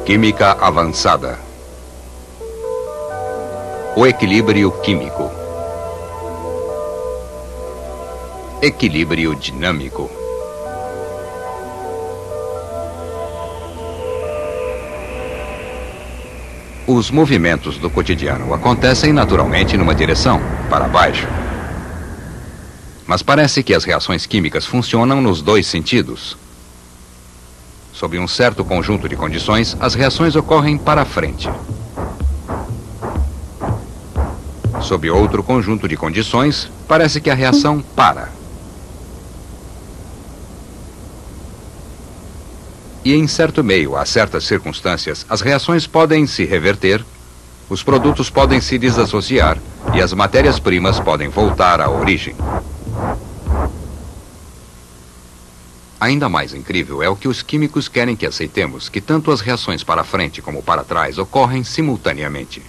Química avançada. O equilíbrio químico. Equilíbrio dinâmico. Os movimentos do cotidiano acontecem naturalmente numa direção, para baixo. Mas parece que as reações químicas funcionam nos dois sentidos. Sob um certo conjunto de condições, as reações ocorrem para frente. Sob outro conjunto de condições, parece que a reação para. E em certo meio, a certas circunstâncias, as reações podem se reverter, os produtos podem se desassociar e as matérias-primas podem voltar à origem. Ainda mais incrível é o que os químicos querem que aceitemos, que tanto as reações para frente como para trás ocorrem simultaneamente.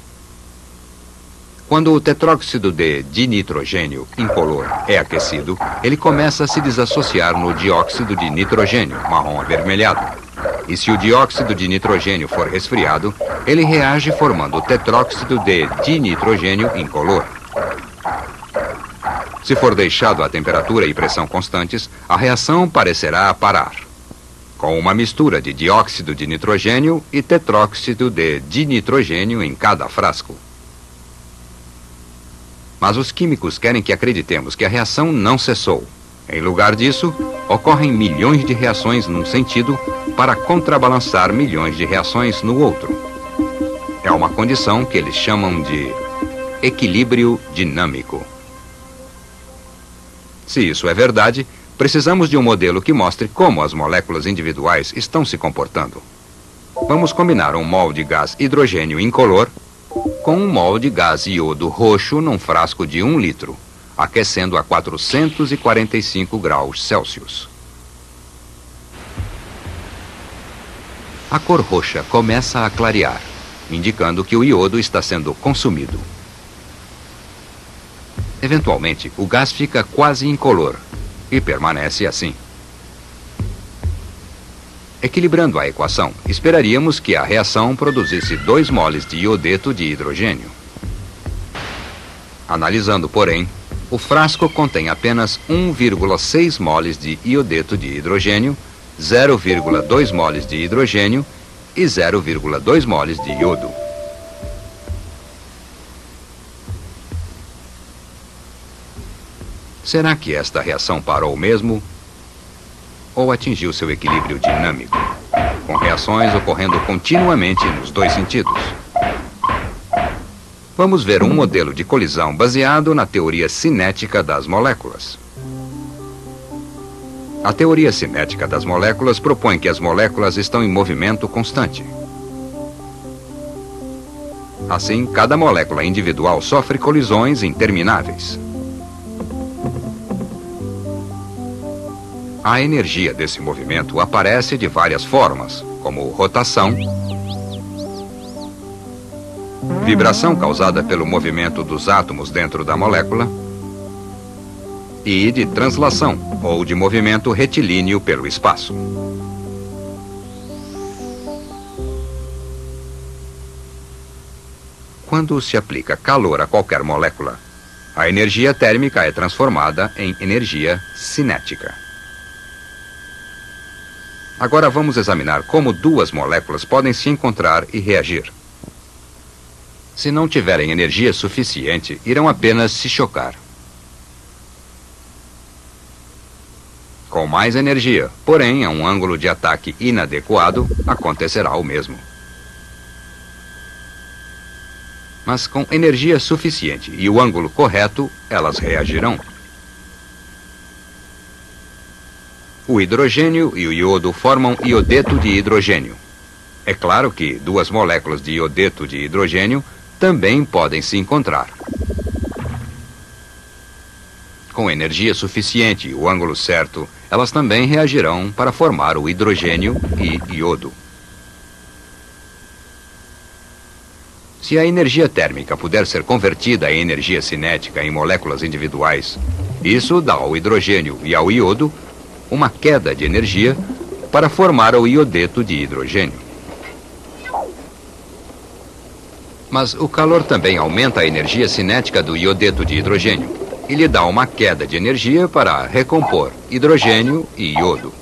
Quando o tetróxido de dinitrogênio incolor é aquecido, ele começa a se desassociar no dióxido de nitrogênio, marrom avermelhado. E se o dióxido de nitrogênio for resfriado, ele reage formando o tetróxido de dinitrogênio incolor. Se for deixado a temperatura e pressão constantes, a reação parecerá parar, com uma mistura de dióxido de nitrogênio e tetróxido de dinitrogênio em cada frasco. Mas os químicos querem que acreditemos que a reação não cessou. Em lugar disso, ocorrem milhões de reações num sentido para contrabalançar milhões de reações no outro. É uma condição que eles chamam de equilíbrio dinâmico. Se isso é verdade, precisamos de um modelo que mostre como as moléculas individuais estão se comportando. Vamos combinar um mol de gás hidrogênio incolor com um mol de gás iodo roxo num frasco de 1 litro, aquecendo a 445 graus Celsius. A cor roxa começa a clarear, indicando que o iodo está sendo consumido. Eventualmente, o gás fica quase incolor e permanece assim. Equilibrando a equação, esperaríamos que a reação produzisse 2 moles de iodeto de hidrogênio. Analisando, porém, o frasco contém apenas 1,6 moles de iodeto de hidrogênio, 0,2 moles de hidrogênio e 0,2 moles de iodo. Será que esta reação parou mesmo? Ou atingiu seu equilíbrio dinâmico, com reações ocorrendo continuamente nos dois sentidos? Vamos ver um modelo de colisão baseado na teoria cinética das moléculas. A teoria cinética das moléculas propõe que as moléculas estão em movimento constante. Assim, cada molécula individual sofre colisões intermináveis. A energia desse movimento aparece de várias formas, como rotação, vibração causada pelo movimento dos átomos dentro da molécula e de translação, ou de movimento retilíneo pelo espaço. Quando se aplica calor a qualquer molécula, a energia térmica é transformada em energia cinética. Agora vamos examinar como duas moléculas podem se encontrar e reagir. Se não tiverem energia suficiente, irão apenas se chocar. Com mais energia, porém a um ângulo de ataque inadequado, acontecerá o mesmo. Mas com energia suficiente e o ângulo correto, elas reagirão. O hidrogênio e o iodo formam iodeto de hidrogênio. É claro que duas moléculas de iodeto de hidrogênio também podem se encontrar. Com energia suficiente e o ângulo certo, elas também reagirão para formar o hidrogênio e iodo. Se a energia térmica puder ser convertida em energia cinética em moléculas individuais, isso dá ao hidrogênio e ao iodo uma queda de energia para formar o iodeto de hidrogênio. Mas o calor também aumenta a energia cinética do iodeto de hidrogênio e lhe dá uma queda de energia para recompor hidrogênio e iodo.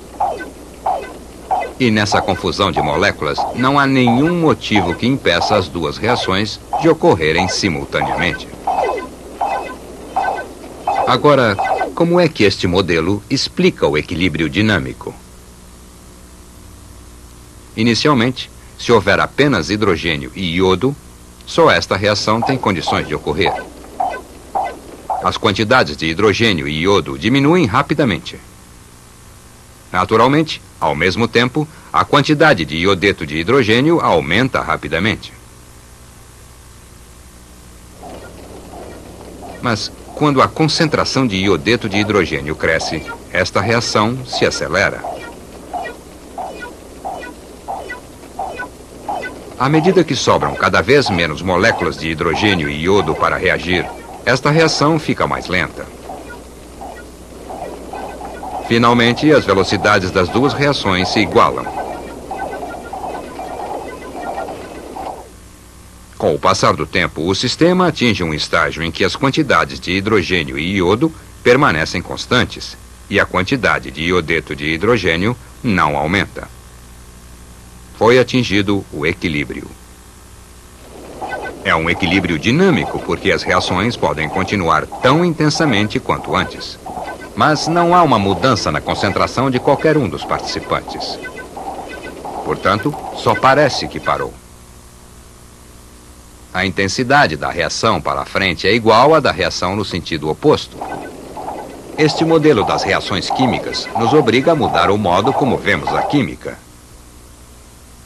E nessa confusão de moléculas, não há nenhum motivo que impeça as duas reações de ocorrerem simultaneamente. Agora, como é que este modelo explica o equilíbrio dinâmico? Inicialmente, se houver apenas hidrogênio e iodo, só esta reação tem condições de ocorrer. As quantidades de hidrogênio e iodo diminuem rapidamente. Naturalmente, ao mesmo tempo, a quantidade de iodeto de hidrogênio aumenta rapidamente. Mas, quando a concentração de iodeto de hidrogênio cresce, esta reação se acelera. À medida que sobram cada vez menos moléculas de hidrogênio e iodo para reagir, esta reação fica mais lenta. Finalmente, as velocidades das duas reações se igualam. Com o passar do tempo, o sistema atinge um estágio em que as quantidades de hidrogênio e iodo permanecem constantes e a quantidade de iodeto de hidrogênio não aumenta. Foi atingido o equilíbrio. É um equilíbrio dinâmico porque as reações podem continuar tão intensamente quanto antes. Mas não há uma mudança na concentração de qualquer um dos participantes. Portanto, só parece que parou. A intensidade da reação para a frente é igual à da reação no sentido oposto. Este modelo das reações químicas nos obriga a mudar o modo como vemos a química.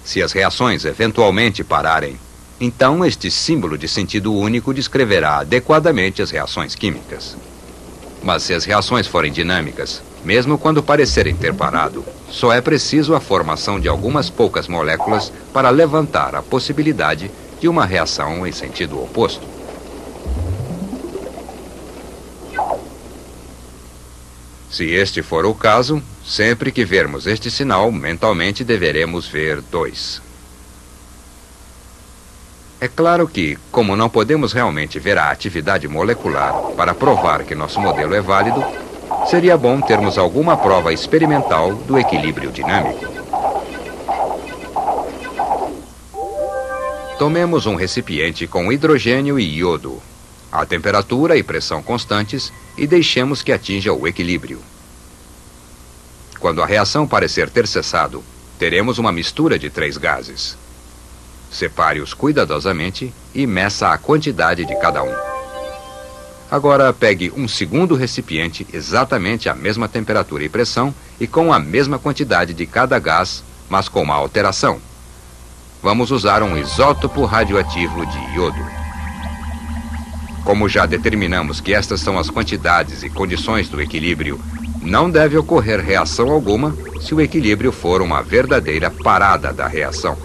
Se as reações eventualmente pararem, então este símbolo de sentido único descreverá adequadamente as reações químicas. Mas se as reações forem dinâmicas, mesmo quando parecerem ter parado, só é preciso a formação de algumas poucas moléculas para levantar a possibilidade de uma reação em sentido oposto. Se este for o caso, sempre que vermos este sinal, mentalmente deveremos ver 2. É claro que, como não podemos realmente ver a atividade molecular para provar que nosso modelo é válido, seria bom termos alguma prova experimental do equilíbrio dinâmico. Tomemos um recipiente com hidrogênio e iodo, a temperatura e pressão constantes, e deixemos que atinja o equilíbrio. Quando a reação parecer ter cessado, teremos uma mistura de 3 gases. Separe-os cuidadosamente e meça a quantidade de cada um. Agora pegue um segundo recipiente, exatamente à mesma temperatura e pressão e com a mesma quantidade de cada gás, mas com uma alteração. Vamos usar um isótopo radioativo de iodo. Como já determinamos que estas são as quantidades e condições do equilíbrio, não deve ocorrer reação alguma se o equilíbrio for uma verdadeira parada da reação.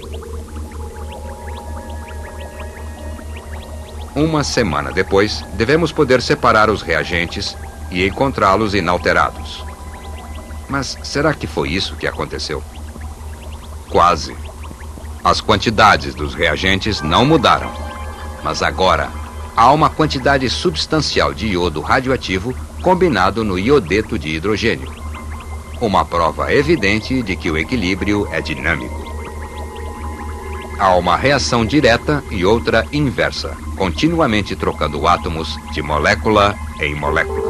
Uma semana depois, devemos poder separar os reagentes e encontrá-los inalterados. Mas será que foi isso que aconteceu? Quase. As quantidades dos reagentes não mudaram. Mas agora, há uma quantidade substancial de iodo radioativo combinado no iodeto de hidrogênio. Uma prova evidente de que o equilíbrio é dinâmico. Há uma reação direta e outra inversa, continuamente trocando átomos de molécula em molécula.